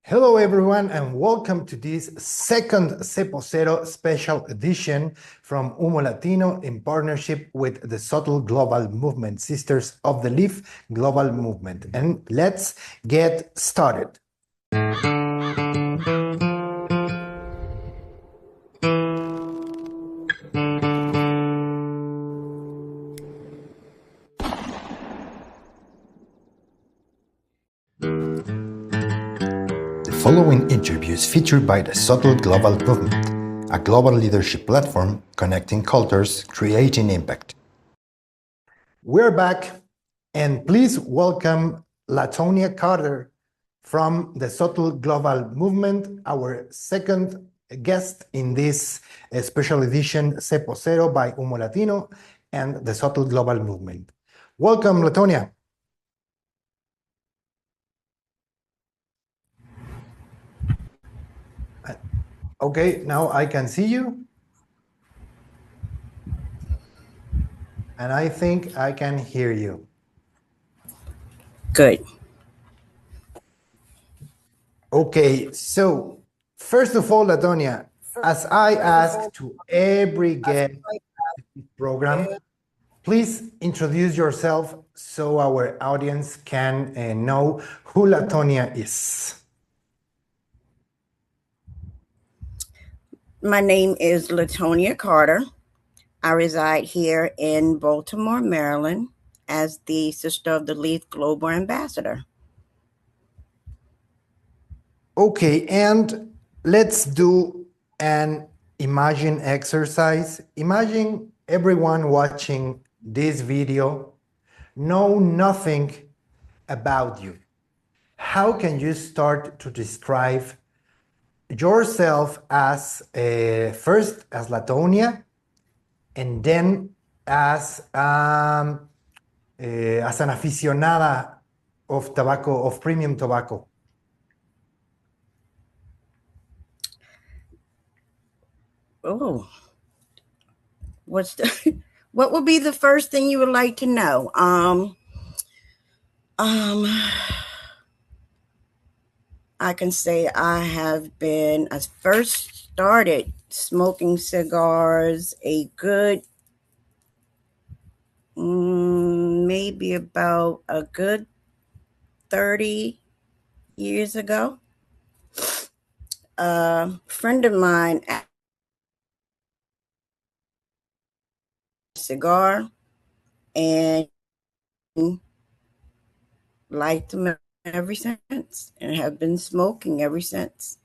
Hello, everyone, and welcome to this second Cepo Cero special edition from Humo Latino in partnership with the SOTL Global Movement, Sisters of the Leaf Global Movement. And let's get started. The following interview is featured by the SOTL Global Movement, a global leadership platform connecting cultures, creating impact. We're back, and please welcome LaTonia Carter from the SOTL Global Movement, our second guest in this special edition Cepo Cero by Humo Latino and the SOTL Global Movement. Welcome, LaTonia. Okay, now I can see you. And I think I can hear you. Good. Okay, so first of all, LaTonia, as I ask to every guest program, please introduce yourself so our audience can know who LaTonia is. My name is LaTonia Carter. I reside here in Baltimore, Maryland, as the Sister of the Leaf Global Ambassador. Okay, and let's do an imagine exercise. Imagine everyone watching this video know nothing about you. How can you start to describe yourself as first as LaTonia and then as an aficionada of tobacco, of premium tobacco? Oh, what's the what would be the first thing you would like to know? I can say I first started smoking cigars a good maybe about a good 30 years ago. A friend of mine cigar and liked them ever since and have been smoking ever since.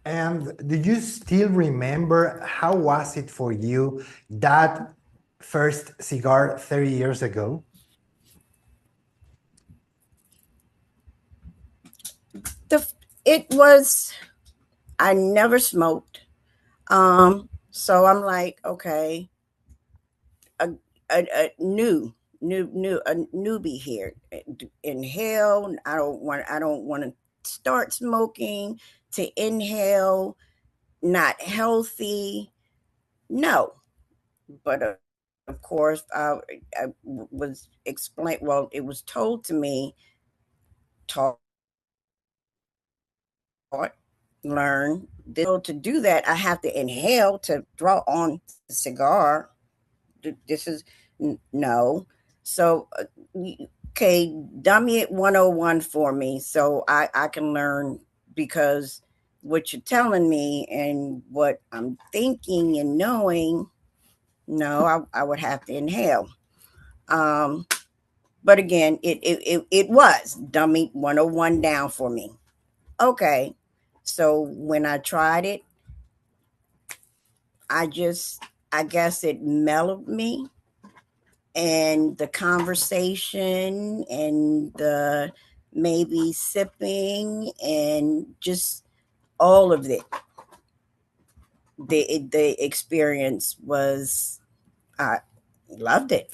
And do you still remember how was it for you that first cigar 30 years ago? I never smoked. So I'm like, okay, a newbie here. Inhale. I don't want to start smoking, to inhale, not healthy. No. But of course, I was explained. Well, it was told to me, taught, learn. To do that, I have to inhale to draw on the cigar. This is no. So, okay, dummy it 101 for me so I can learn, because what you're telling me and what I'm thinking and knowing, no, I would have to inhale. But again, it was dummy 101 down for me. Okay. So when I tried it, I guess it mellowed me, and the conversation and the maybe sipping and just all of it. The experience was, I loved it.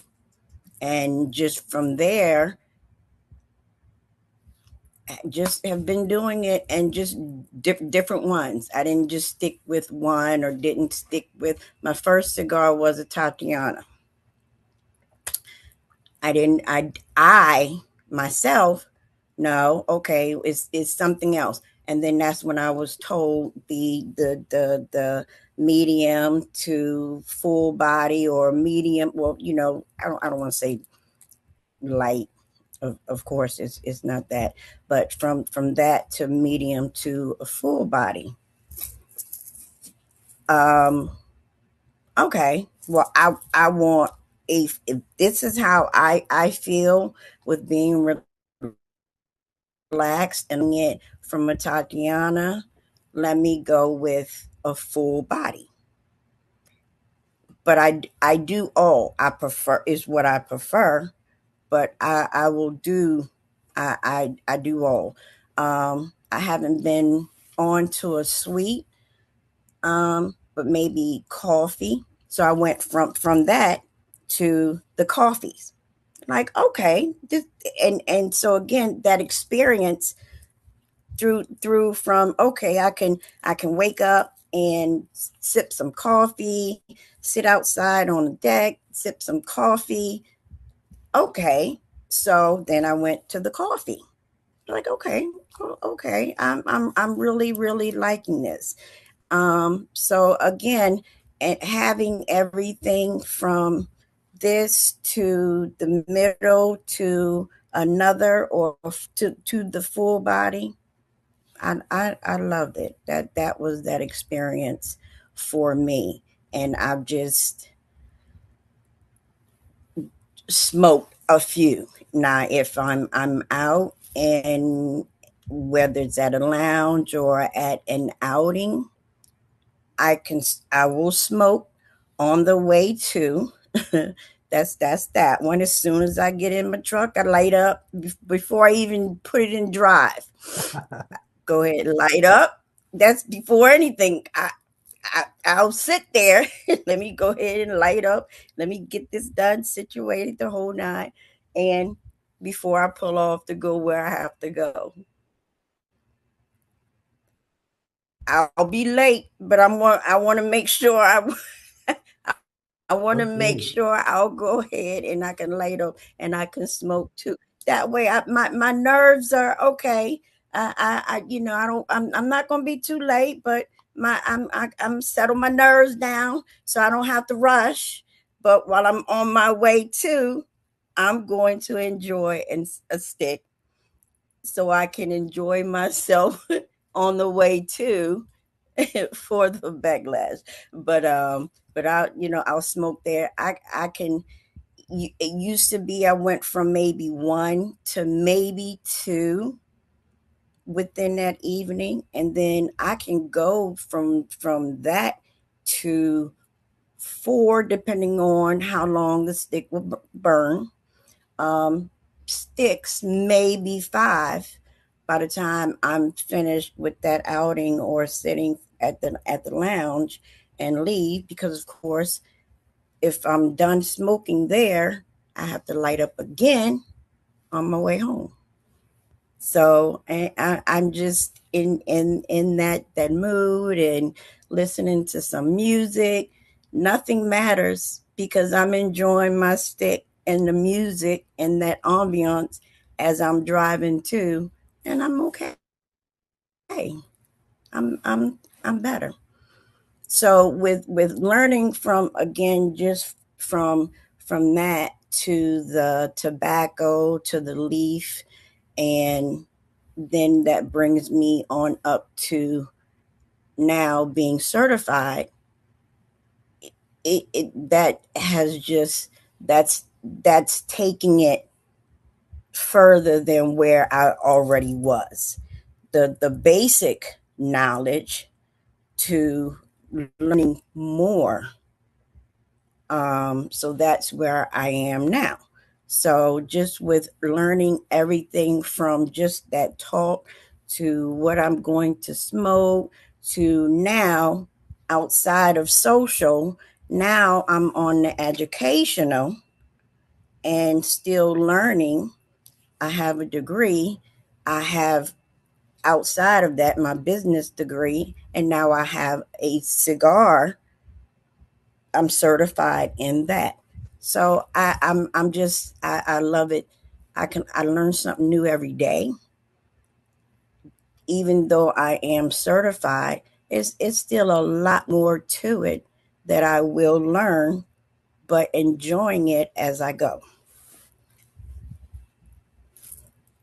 And just from there, just have been doing it, and just different ones. I didn't just stick with one, or didn't stick with, my first cigar was a Tatiana. I myself, no, okay, it's something else. And then that's when I was told the medium to full body, or medium, well, I don't want to say light. Of course, it's not that, but from that to medium to a full body. Okay, well, I want, if this is how I feel with being relaxed and it from a Tatiana, let me go with a full body. But I do all. I prefer, is what I prefer, but I will do, I do all. I haven't been on to a sweet, but maybe coffee. So I went from that to the coffees. Like, okay, this, and so again, that experience through from, okay, I can wake up and sip some coffee, sit outside on the deck, sip some coffee. Okay, so then I went to the coffee. Like, okay, okay, I'm really liking this. So again, and having everything from this to the middle to another, or to the full body, I loved it. That was that experience for me. And I've just smoked a few. Now if I'm out, and whether it's at a lounge or at an outing, I will smoke on the way to. That's that one. As soon as I get in my truck, I light up before I even put it in drive. Go ahead and light up. That's before anything. I'll sit there. Let me go ahead and light up. Let me get this done, situated, the whole night, and before I pull off to go where I have to go. I'll be late, but I want to make sure I want to make Okay. sure I'll go ahead and I can light up and I can smoke too. That way, my nerves are okay. I don't. I'm not going to be too late, but I'm settle my nerves down so I don't have to rush. But while I'm on my way to, I'm going to enjoy a stick so I can enjoy myself on the way to for the backlash. But I'll smoke there. I can. It used to be I went from maybe one to maybe two within that evening, and then I can go from that to four, depending on how long the stick will burn. um, Sticks, maybe five, by the time I'm finished with that outing or sitting at the lounge and leave. Because of course, if I'm done smoking there, I have to light up again on my way home. So I'm just in that mood and listening to some music. Nothing matters because I'm enjoying my stick and the music and that ambiance as I'm driving too, and I'm okay. I'm better. So with learning from, again, just from that to the tobacco to the leaf, and then that brings me on up to now being certified. That has just, that's taking it further than where I already was. The basic knowledge to learning more. So that's where I am now. So just with learning everything from just that talk to what I'm going to smoke to now outside of social, now I'm on the educational and still learning. I have a degree. I have, outside of that, my business degree, and now I have a cigar. I'm certified in that. So I love it. I learn something new every day. Even though I am certified, it's still a lot more to it that I will learn, but enjoying it as I go.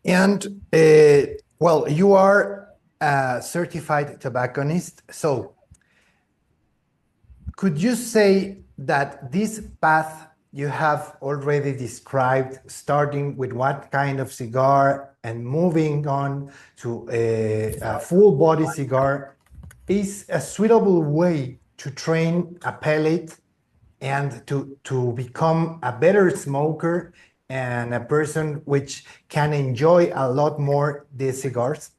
And well, you are a certified tobacconist. So could you say that this path you have already described, starting with what kind of cigar and moving on to a full body cigar, is a suitable way to train a palate and to become a better smoker and a person which can enjoy a lot more the cigars?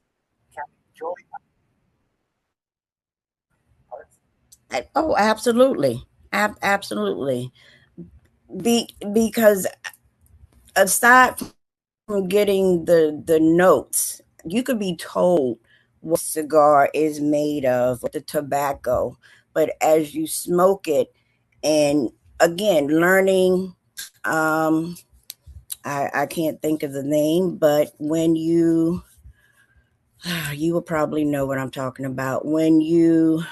Oh, absolutely. Absolutely. Because aside from getting the notes, you could be told what cigar is made of, the tobacco, but as you smoke it, and again, learning, um, I can't think of the name, but when you will probably know what I'm talking about. When you,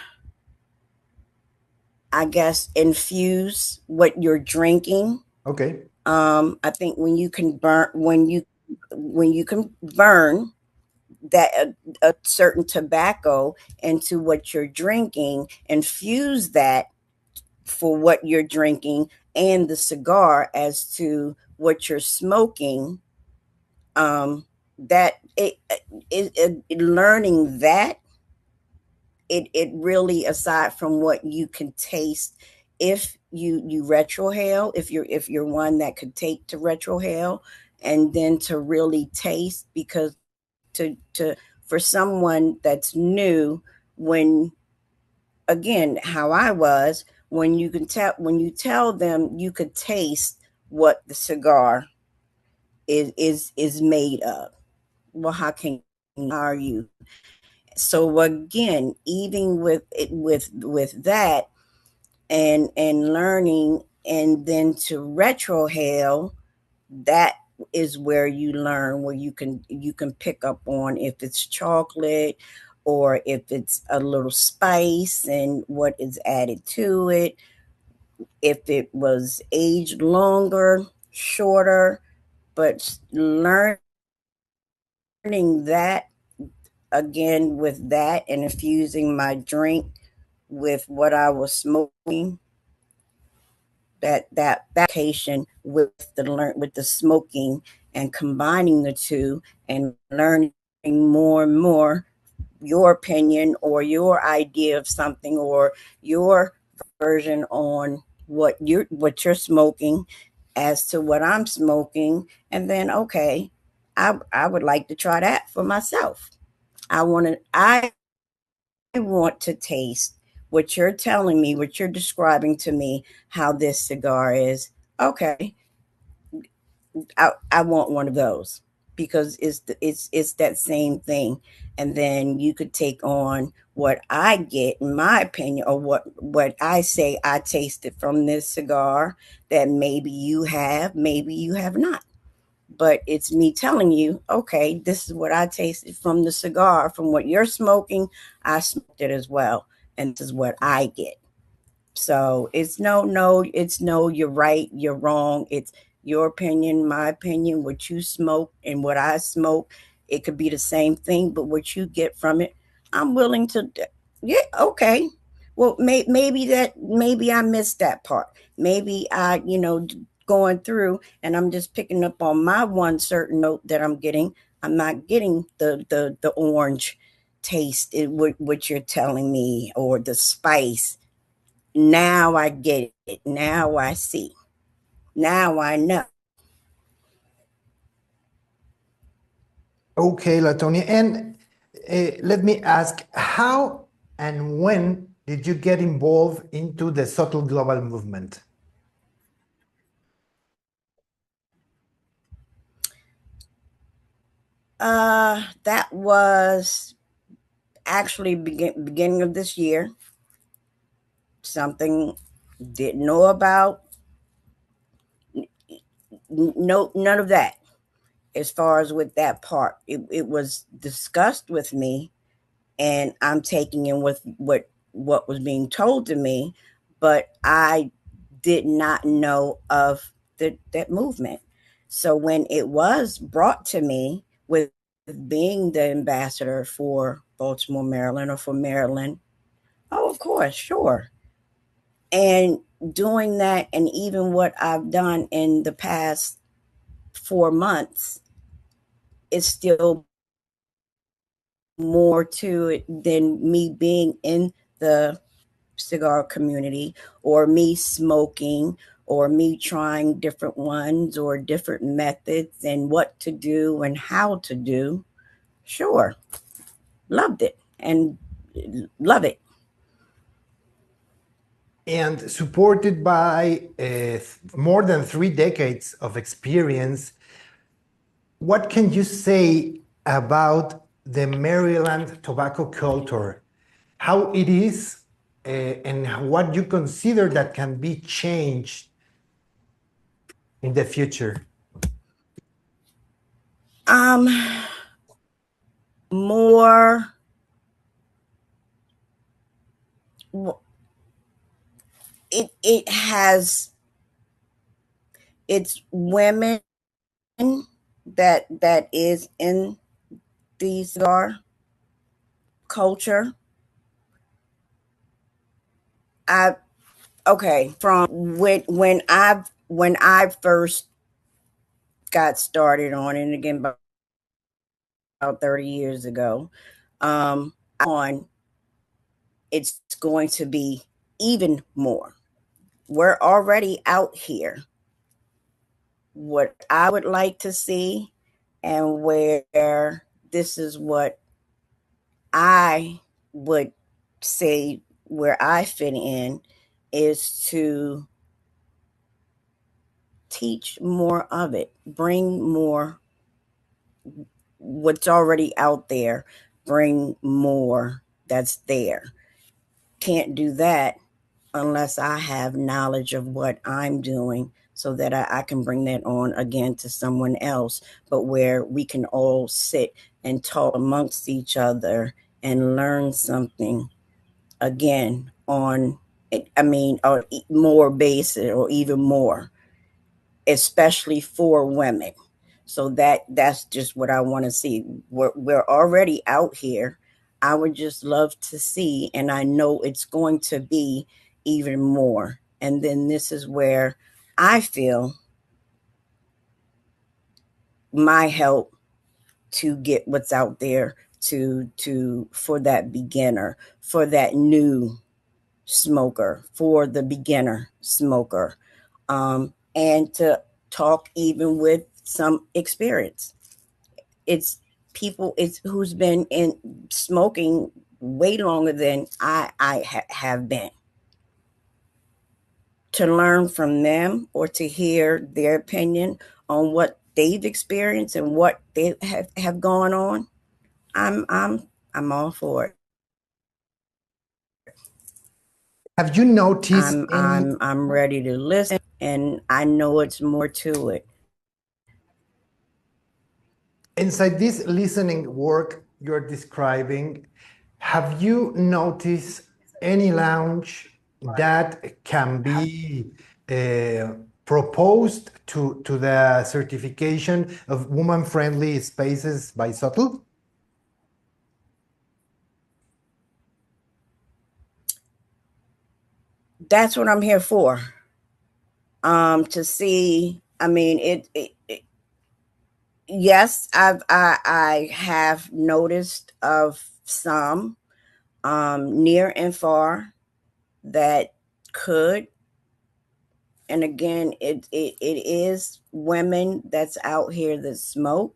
I guess, infuse what you're drinking. Okay. I think when you can burn that a certain tobacco into what you're drinking, infuse that for what you're drinking and the cigar as to what you're smoking. That learning that it really, aside from what you can taste, if you retrohale, if you're one that could take to retrohale, and then to really taste, because to for someone that's new, when, again, how I was, when you tell them you could taste what the cigar is made of, well, how can are you? So again, even with it, with that, and learning, and then to retrohale, that is where you learn, where you can pick up on if it's chocolate, or if it's a little spice and what is added to it, if it was aged longer, shorter. But learning that, again, with that, and infusing my drink with what I was smoking, that application with the smoking, and combining the two, and learning more and more your opinion or your idea of something, or your version on what you're smoking as to what I'm smoking. And then, okay, I would like to try that for myself. I want to taste what you're telling me, what you're describing to me, how this cigar is. Okay, I want one of those, because it's that same thing. And then you could take on what I get, in my opinion, or what I say I tasted from this cigar, that maybe you have not. But it's me telling you, okay, this is what I tasted from the cigar. From what you're smoking, I smoked it as well, and this is what I get. So it's it's no, you're right, you're wrong. It's your opinion, my opinion, what you smoke and what I smoke. It could be the same thing, but what you get from it, I'm willing to, yeah, okay. Well, maybe I missed that part. Maybe going through, and I'm just picking up on my one certain note that I'm getting. I'm not getting the orange taste, what you're telling me, or the spice. Now I get it. Now I see. Now I know. Okay, Latonia. And let me ask, how and when did you get involved into the SOTL Global Movement? That was actually beginning of this year. Something didn't know about. no, none of that. As far as with that part, it was discussed with me, and I'm taking in with what was being told to me, but I did not know of that movement. So when it was brought to me with being the ambassador for Baltimore, Maryland, or for Maryland, oh, of course, sure. And doing that, and even what I've done in the past 4 months, is still more to it than me being in the cigar community, or me smoking, or me trying different ones or different methods and what to do and how to do. Sure, loved it and love it. And supported by more than 3 decades of experience, what can you say about the Maryland tobacco culture? How it is, and what you consider that can be changed in the future? More, it has, it's women that is in the cigar culture. I Okay, from when I first got started on it, and again about 30 years ago, on, it's going to be even more. We're already out here. What I would like to see, and where this is what I would say where I fit in, is to teach more of it, bring more what's already out there, bring more that's there. Can't do that unless I have knowledge of what I'm doing, so that I can bring that on again to someone else, but where we can all sit and talk amongst each other and learn something again on, I mean, or more basic, or even more, especially for women. So that's just what I want to see. We're already out here. I would just love to see, and I know it's going to be even more. And then this is where I feel my help to get what's out there, to for that beginner, for that new smoker, for the beginner smoker, and to talk even with some experience. It's people, it's who's been in smoking way longer than I have been, to learn from them, or to hear their opinion on what they've experienced and what they have gone on. I'm all for it. Have you noticed any I'm ready to listen, and I know it's more to it. inside this listening work you're describing? Have you noticed any lounge that can be proposed to the certification of woman-friendly spaces by SOTL? That's what I'm here for. To see, I mean, yes, I have noticed of some, near and far, that could, and again, it is women that's out here that smoke,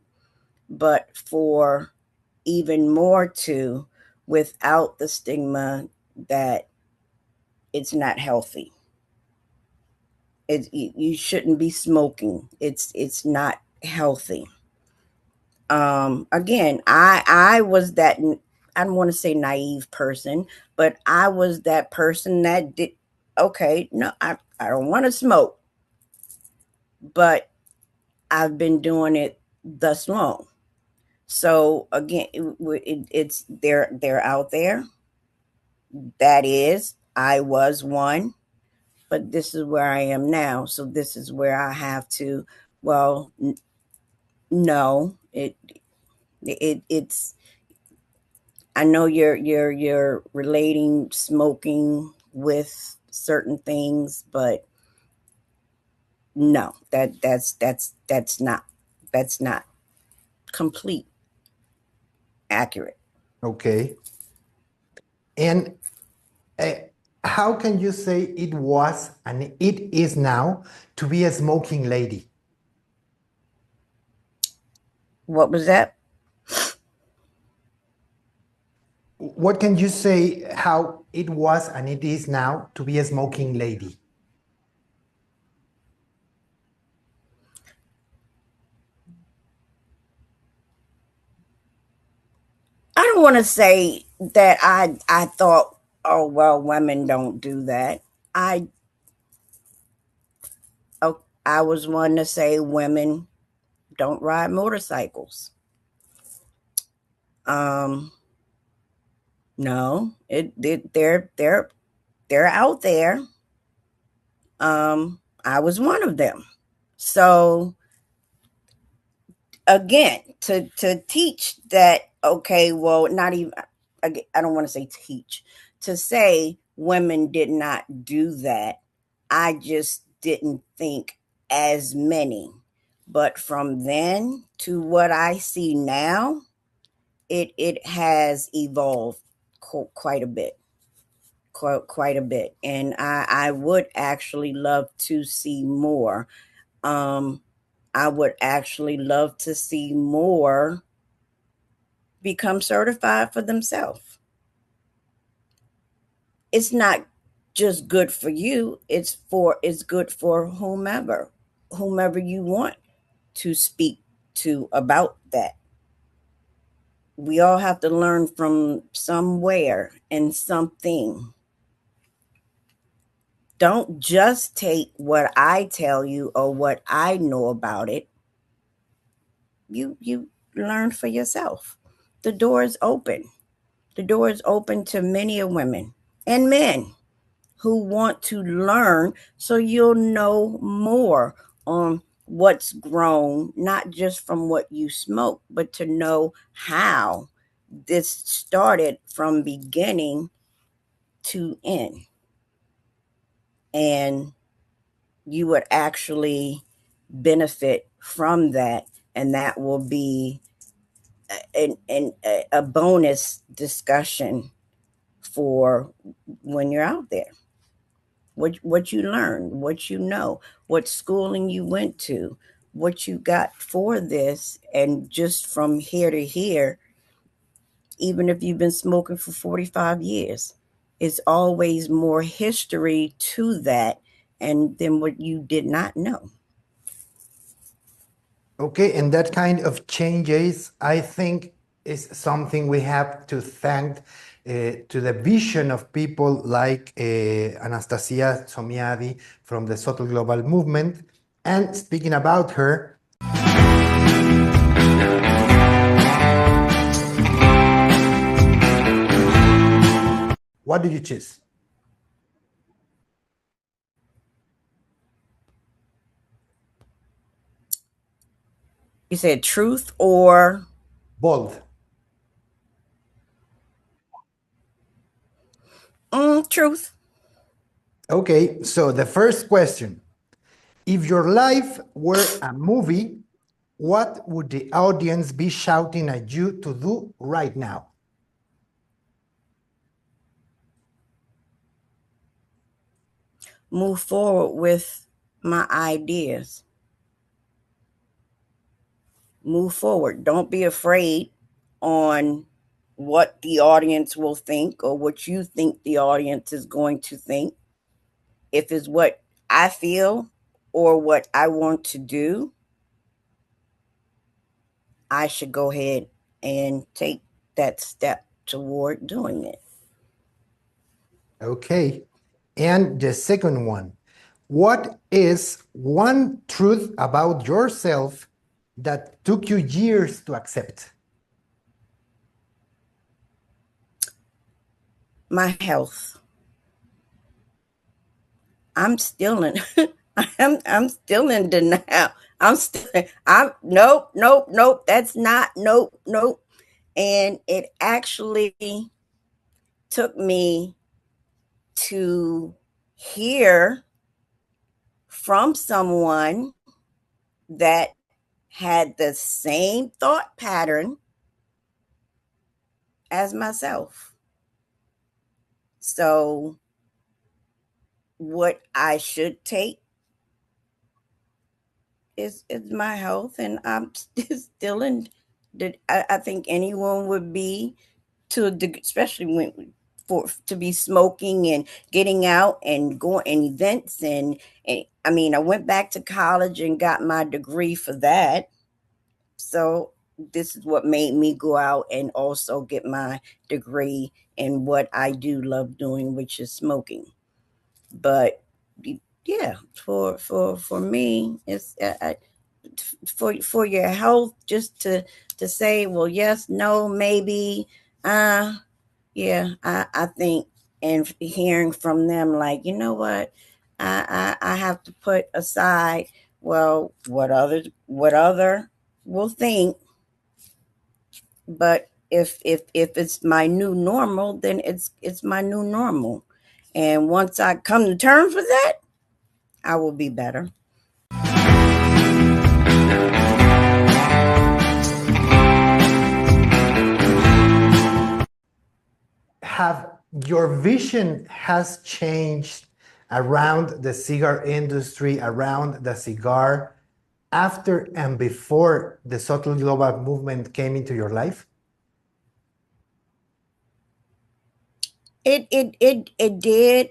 but for even more to, without the stigma that it's not healthy. You shouldn't be smoking. It's not healthy. Again, I was that, I don't want to say naive person, but I was that person that did, okay, no, I don't want to smoke, but I've been doing it thus long. So again, it's they're out there. That is, I was one, but this is where I am now. So this is where I have to. Well, no, it's. I know you're relating smoking with certain things, but no, that's not complete accurate. Okay. And how can you say it was and it is now to be a smoking lady? What was that? What can you say how it was and it is now to be a smoking lady? I don't want to say that I thought, oh well, women don't do that. I was one to say women don't ride motorcycles. No, they're out there. I was one of them. So again, to teach that, okay, well, not even, I don't want to say teach, to say women did not do that. I just didn't think as many. But from then to what I see now, it has evolved quite a bit. Quite a bit. And I would actually love to see more. I would actually love to see more become certified for themselves. It's not just good for you, it's good for whomever you want to speak to about that. We all have to learn from somewhere and something. Don't just take what I tell you or what I know about it. You learn for yourself. The door is open. The door is open to many a women and men who want to learn, so you'll know more on what's grown, not just from what you smoke, but to know how this started from beginning to end. And you would actually benefit from that, and that will be a bonus discussion for when you're out there. What you learned, what you know, what schooling you went to, what you got for this, and just from here to here, even if you've been smoking for 45 years, it's always more history to that and than what you did not know. Okay, and that kind of changes, I think, is something we have to thank to the vision of people like Anastasia Somiadi from the SOTL Global Movement. And speaking about her, what did you choose? You said truth or Bold. Truth. Okay, so the first question, if your life were a movie, what would the audience be shouting at you to do right now? Move forward with my ideas. Move forward. Don't be afraid on what the audience will think or what you think the audience is going to think. If it's what I feel or what I want to do, I should go ahead and take that step toward doing it. Okay. And the second one, What is one truth about yourself that took you years to accept? My health. I'm still in I'm still in denial. Nope, that's not, nope. And it actually took me to hear from someone that had the same thought pattern as myself. So what I should take is my health, and I'm still in. I think anyone would be to a degree, especially when to be smoking and getting out and going and events and I mean I went back to college and got my degree for that. So this is what made me go out and also get my degree in what I do love doing, which is smoking. But yeah, for me, it's for your health, just to say, well, yes, no, maybe, yeah, I think, and hearing from them, like, you know what, I have to put aside, well, what other will think, but if it's my new normal, then it's my new normal, and once I come to terms with that, I will be better. Have your vision has changed around the cigar industry, around the cigar, after and before the SOTL Global Movement came into your life? It did,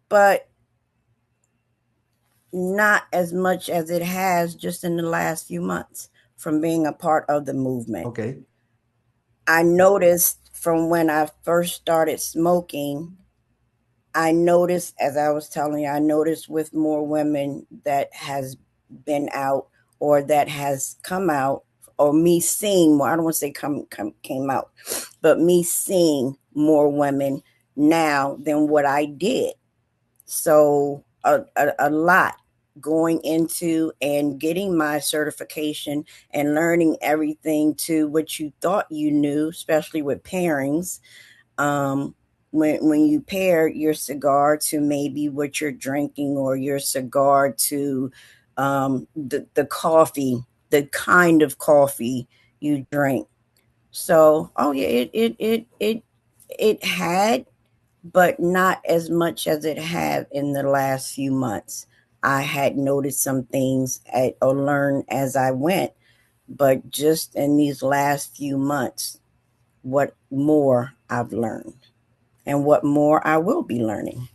but not as much as it has just in the last few months from being a part of the movement. Okay. I noticed from when I first started smoking, I noticed, as I was telling you, I noticed with more women that has been out or that has come out, or me seeing more. I don't want to say came out, but me seeing more women now than what I did. So a lot going into and getting my certification and learning everything to what you thought you knew, especially with pairings. Um, when you pair your cigar to maybe what you're drinking, or your cigar to the coffee, the kind of coffee you drink. So, oh yeah, it had, but not as much as it had in the last few months. I had noticed some things or learned as I went, but just in these last few months, what more I've learned and what more I will be learning.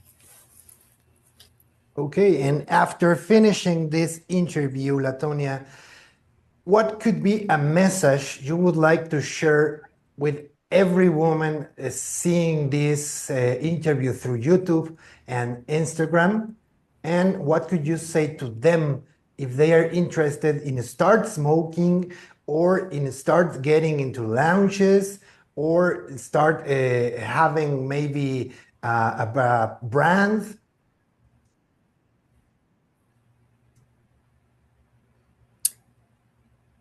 Okay, and after finishing this interview, LaTonia, what could be a message you would like to share with every woman seeing this interview through YouTube and Instagram? And what could you say to them if they are interested in start smoking, or in start getting into lounges, or start having maybe a brand?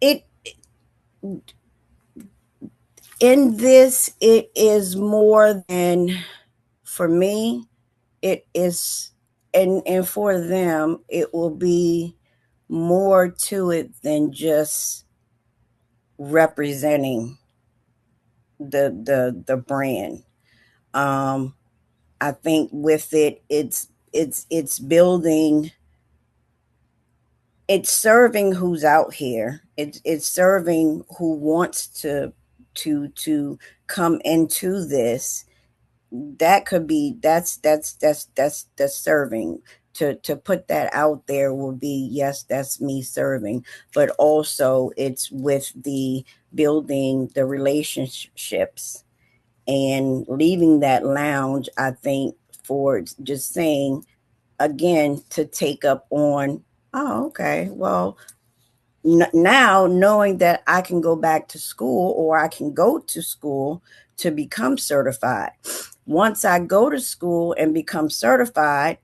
It in this, it is more than, for me, it is, and for them, it will be more to it than just representing the brand. Um, I think with it, it's building, it's serving who's out here. It's serving who wants to come into this. That could be, that's serving. To put that out there will be, yes, that's me serving, but also it's with the building the relationships and leaving that lounge. I think for just saying, again, to take up on, oh, okay, well, now knowing that I can go back to school, or I can go to school to become certified. Once I go to school and become certified,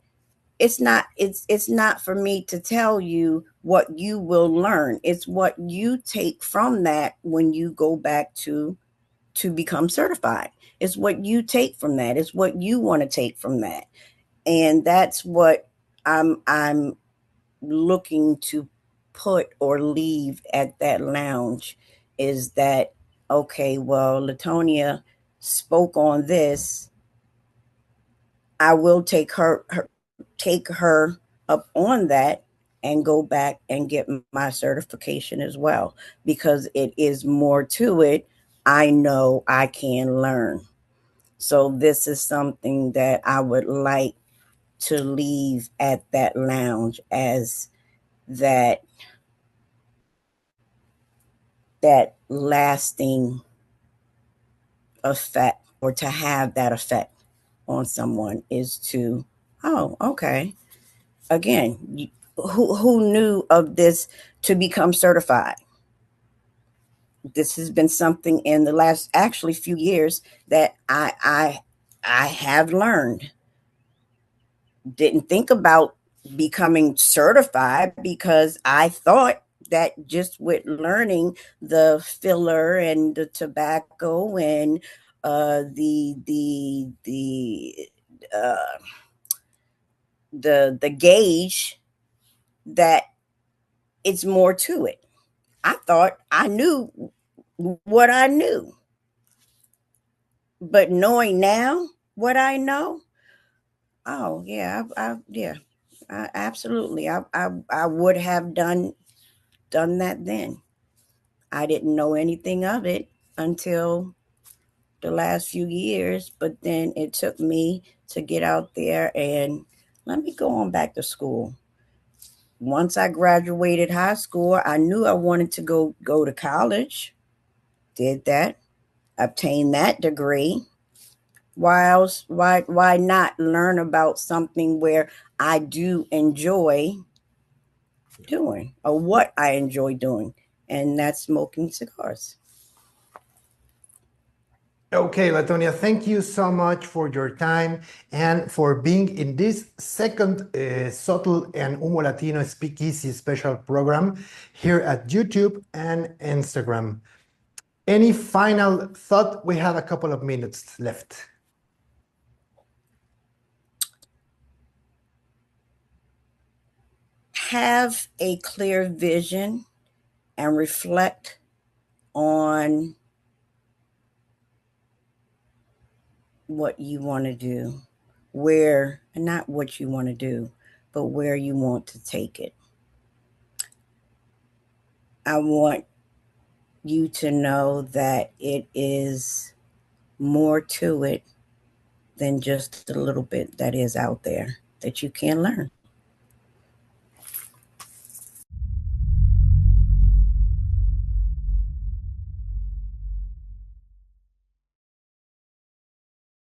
it's not for me to tell you what you will learn. It's what you take from that when you go back to become certified. It's what you take from that. It's what you want to take from that. And that's what I'm looking to put or leave at that lounge, is that, okay, well, LaTonia spoke on this. I will take her up on that and go back and get my certification as well, because it is more to it. I know I can learn. So this is something that I would like to leave at that lounge, as that lasting effect, or to have that effect on someone, is to, oh, okay. Again, who knew of this to become certified? This has been something in the last actually few years that I have learned. Didn't think about becoming certified, because I thought that just with learning the filler and the tobacco and uh, the gauge, that it's more to it. I thought I knew what I knew, but knowing now what I know, oh yeah, yeah, absolutely. I would have done that then. I didn't know anything of it until the last few years, but then it took me to get out there and let me go on back to school. Once I graduated high school, I knew I wanted to go to college. Did that, obtained that degree. Why not learn about something where I do enjoy doing, or what I enjoy doing, and that's smoking cigars. Okay, LaTonia, thank you so much for your time and for being in this second SOTL and Humo Latino Speakeasy special program here at YouTube and Instagram. Any final thought? We have a couple of minutes left. Have a clear vision and reflect on what you want to do, where, not what you want to do, but where you want to take it. I want you to know that it is more to it than just a little bit that is out there that you can learn.